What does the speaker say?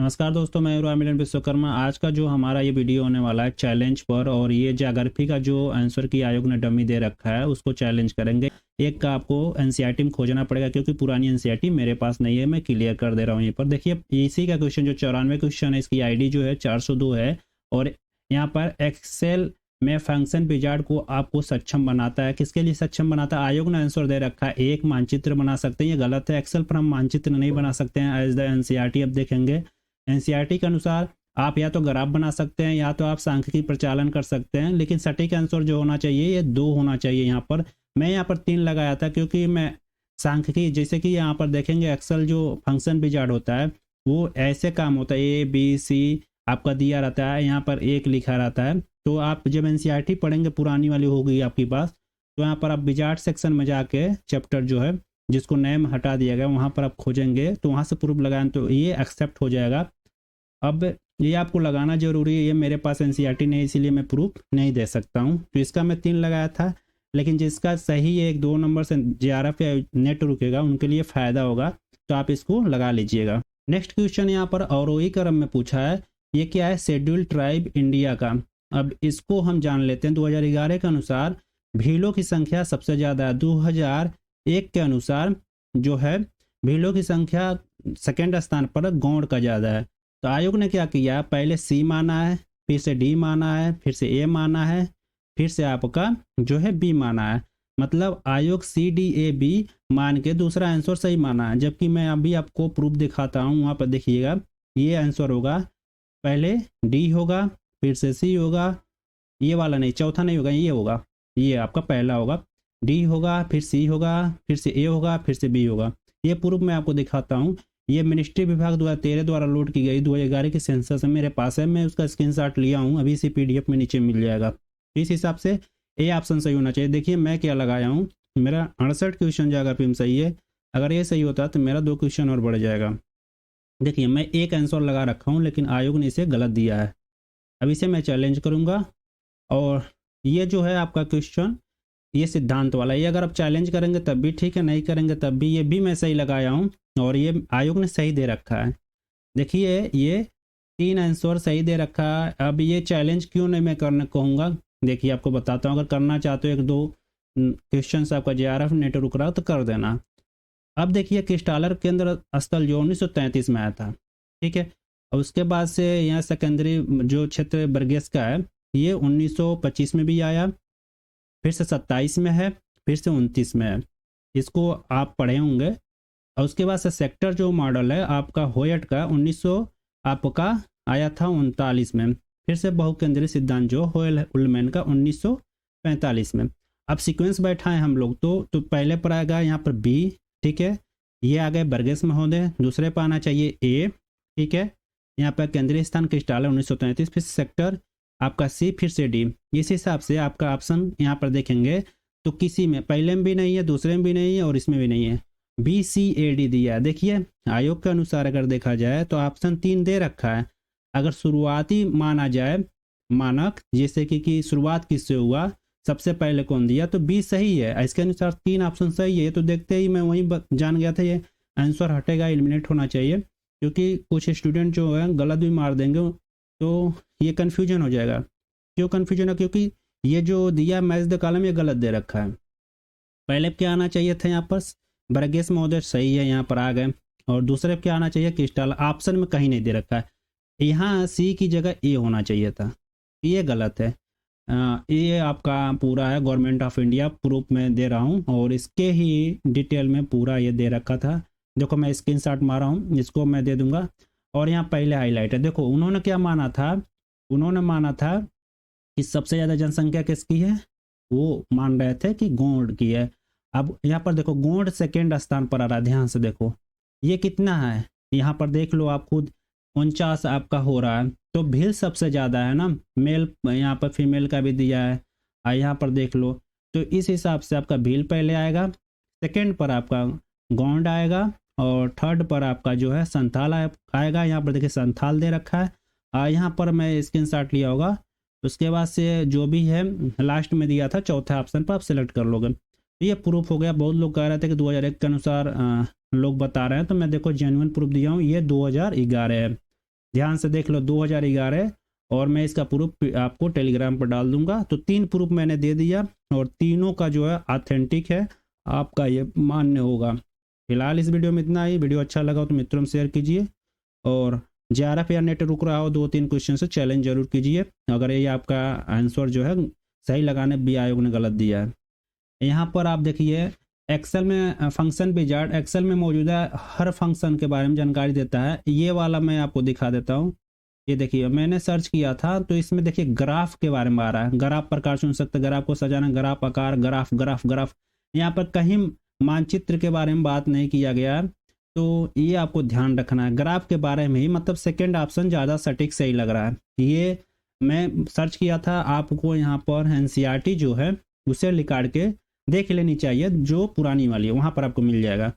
नमस्कार दोस्तों, मैं मिलन विश्वकर्मा। आज का जो हमारा ये वीडियो होने वाला है चैलेंज पर, और ये ज्योग्राफी का जो आंसर की आयोग ने डमी दे रखा है उसको चैलेंज करेंगे। एक का आपको एनसीईआरटी में खोजना पड़ेगा क्योंकि पुरानी एनसीईआरटी मेरे पास नहीं है। मैं क्लियर कर दे रहा हूँ। यहाँ पर देखिए, इसी का क्वेश्चन जो 94 क्वेश्चन है, इसकी आईडी जो है 402 है। और यहाँ पर एक्सेल में फंक्शन विजार्ड को आपको सक्षम बनाता है। किसके लिए सक्षम बनाता है? आयोग ने आंसर दे रखा है एक मानचित्र बना सकते हैं। ये गलत है। एक्सेल पर हम मानचित्र नहीं बना सकते हैं एज द एनसीईआरटी। अब देखेंगे एनसीईआरटी के अनुसार आप या तो ग्राफ बना सकते हैं या तो आप सांख्यिकी प्रचालन कर सकते हैं, लेकिन सटीक आंसर जो होना चाहिए ये 2 होना चाहिए। यहाँ पर मैं यहाँ पर 3 लगाया था क्योंकि मैं सांख्यिकी, जैसे कि यहाँ पर देखेंगे एक्सेल जो फंक्शन विजार्ड होता है वो ऐसे काम होता है। ए बी सी आपका दिया रहता है, यहाँ पर एक लिखा रहता है। तो आप जब एनसीईआरटी पढ़ेंगे, पुरानी वाली होगी आपके पास, तो यहाँ पर आप विजार्ड सेक्शन में जाके चैप्टर जो है जिसको नेम हटा दिया गया वहाँ पर आप खोजेंगे, तो वहाँ से प्रूफ लगाएं तो ये एक्सेप्ट हो जाएगा। अब ये आपको लगाना जरूरी है। ये मेरे पास एनसीईआरटी नहीं, इसीलिए मैं प्रूफ नहीं दे सकता हूँ। तो इसका मैं 3 लगाया था, लेकिन जिसका सही 1-2 नंबर से जेआरएफ या नेट रुकेगा उनके लिए फ़ायदा होगा, तो आप इसको लगा लीजिएगा। नेक्स्ट क्वेश्चन यहाँ पर अवरोही क्रम में पूछा है। ये क्या है? शेड्यूल्ड ट्राइब इंडिया का। अब इसको हम जान लेते हैं। 2011 के अनुसार भीलों की संख्या सबसे ज़्यादा है। 2001 के अनुसार जो है भीलों की संख्या सेकेंड स्थान पर गौड़ का ज़्यादा है। तो आयोग ने क्या किया? पहले सी माना है, फिर से डी माना है, फिर से ए माना है, फिर से आपका जो है बी माना है। मतलब आयोग सी डी ए बी मान के दूसरा आंसर सही माना है। जबकि मैं अभी आपको प्रूफ दिखाता हूँ, वहाँ पर देखिएगा ये आंसर होगा। पहले डी होगा, फिर से सी होगा, ये वाला नहीं, चौथा नहीं होगा, ये होगा, ये आपका पहला होगा। डी होगा, फिर सी होगा, फिर से ए होगा, फिर से बी होगा। ये प्रूफ मैं आपको दिखाता हूँ। ये मिनिस्ट्री विभाग 2013 द्वारा लोड की गई 2011 की सेंसस में मेरे पास है। मैं उसका स्क्रीनशॉट लिया हूँ, अभी इसी पीडीएफ में नीचे मिल जाएगा। इस हिसाब से ए ऑप्शन सही होना चाहिए। देखिए मैं क्या लगाया हूँ, मेरा 68 क्वेश्चन ज्योग्राफी में सही है। अगर ये सही होता तो मेरा 2 क्वेश्चन और बढ़ जाएगा। देखिए मैं एक आंसर लगा रखा हूँ, लेकिन आयोग ने इसे गलत दिया है। अब इसे मैं चैलेंज करूँगा। और ये जो है आपका क्वेश्चन, ये सिद्धांत वाला, ये अगर आप चैलेंज करेंगे तब भी ठीक है, नहीं करेंगे तब भी। ये भी मैं सही लगाया हूँ और ये आयोग ने सही दे रखा है। देखिए ये 3 आंसर सही दे रखा है। अब ये चैलेंज क्यों नहीं मैं करने कहूँगा, देखिए आपको बताता हूँ। अगर करना चाहते हो 1-2 क्वेश्चन से आपका जेआरएफ नेट रुक रहा हो तो कर देना। अब देखिए क्रिस्टालर केंद्र स्थल जो 1933 में आया था, ठीक है। और उसके बाद से यहाँ सेकेंडरी जो क्षेत्र बरगेस का है, ये 1925 में भी आया, फिर से 27 में है, फिर से 29 में है। इसको आप पढ़े होंगे। और उसके बाद से सेक्टर जो मॉडल है आपका होयट का 1900 आपका आया था 39 में। फिर से बहुकेंद्रीय सिद्धांत जो होयल उलमैन का 1945 में। अब सीक्वेंस बैठा है हम लोग तो पहले पर आएगा यहाँ पर बी, ठीक है। ये आ गए बरगेस महोदय। दूसरे पर आना चाहिए ए, ठीक है। यहाँ पर केंद्रीय स्थान क्रिस्टालर 1933, फिर सेक्टर आपका सी, फिर से डी। इस हिसाब से आपका ऑप्शन यहाँ पर देखेंगे तो किसी में पहले में भी नहीं है, दूसरे में भी नहीं है और इसमें भी नहीं है। बी सी ए डी दिया है। देखिए आयोग के अनुसार अगर देखा जाए तो ऑप्शन 3 दे रखा है। अगर शुरुआती माना जाए मानक, जैसे कि शुरुआत किससे हुआ, सबसे पहले कौन दिया, तो बी सही है। इसके अनुसार 3 ऑप्शन सही है। तो देखते ही मैं वहीं जान गया था ये आंसर हटेगा, एलिमिनेट होना चाहिए। क्योंकि कुछ स्टूडेंट जो है गलत भी मार देंगे तो ये कन्फ्यूजन हो जाएगा। क्यों कन्फ्यूजन है? क्योंकि ये जो दिया मैच द कॉलम ये गलत दे रखा है। पहले क्या आना चाहिए था यहाँ पर बरगेस महोदय, सही है, यहाँ पर आ गए। और दूसरे क्या आना चाहिए क्रिस्टल, ऑप्शन में कहीं नहीं दे रखा है। यहाँ सी की जगह ए होना चाहिए था, ये गलत है। ये आपका पूरा है गवर्नमेंट ऑफ इंडिया, प्रूफ में दे रहा हूँ और इसके ही डिटेल में पूरा ये दे रखा था। देखो मैं स्क्रीनशॉट मारा हूँ, इसको मैं दे दूंगा। और यहाँ पहले हाईलाइट है। देखो उन्होंने क्या माना था, उन्होंने माना था कि सबसे ज़्यादा जनसंख्या किसकी है, वो मान रहे थे कि गौड़ की है। अब यहाँ पर देखो गौड़ सेकेंड स्थान पर आ रहा है, ध्यान से देखो ये कितना है, यहाँ पर देख लो आप खुद, 49 आपका हो रहा है। तो भील सबसे ज़्यादा है ना, मेल यहाँ पर फीमेल का भी दिया है, यहाँ पर देख लो। तो इस हिसाब से आपका भील पहले आएगा, सेकेंड पर आपका गौंड आएगा, और थर्ड पर आपका जो है संथाल आएगा। यहाँ पर देखिए संथाल दे रखा है। यहाँ पर मैं स्क्रीनशॉट लिया होगा। उसके बाद से जो भी है लास्ट में दिया था चौथे ऑप्शन पर आप सेलेक्ट कर लोगे। ये प्रूफ हो गया। बहुत लोग कह रहे थे कि 2001 के अनुसार लोग बता रहे हैं, तो मैं देखो जेन्युइन प्रूफ दिया हूँ, ये 2011 है। ध्यान से देख लो 2011, और मैं इसका प्रूफ आपको टेलीग्राम पर डाल दूंगा। तो 3 प्रूफ मैंने दे दिया और तीनों का जो है ऑथेंटिक है, आपका ये मान्य होगा। फिलहाल इस वीडियो में इतना ही। वीडियो अच्छा लगा तो मित्रों में शेयर कीजिए, और JRF या नेट रुक रहा हो 2-3 क्वेश्चन से चैलेंज जरूर कीजिए अगर ये आपका आंसर जो है सही लगाने बी आयोग ने गलत दिया है। यहाँ पर आप देखिए एक्सेल में फंक्शन विजार्ड, एक्सेल में मौजूदा हर फंक्शन के बारे में जानकारी देता है। ये वाला मैं आपको दिखा देता हूँ। ये देखिए मैंने सर्च किया था तो इसमें देखिए ग्राफ के बारे में आ रहा है। ग्राफ प्रकार चुन सकते, ग्राफ को सजाना, ग्राफ आकार, ग्राफ ग्राफ ग्राफ। यहाँ पर कहीं मानचित्र के बारे में बात नहीं किया गया, तो ये आपको ध्यान रखना है। ग्राफ के बारे में ही, मतलब सेकंड ऑप्शन ज़्यादा सटीक सही लग रहा है। ये मैं सर्च किया था, आपको यहाँ पर NCERT जो है उसे निकाल के देख लेनी चाहिए, जो पुरानी वाली है वहाँ पर आपको मिल जाएगा।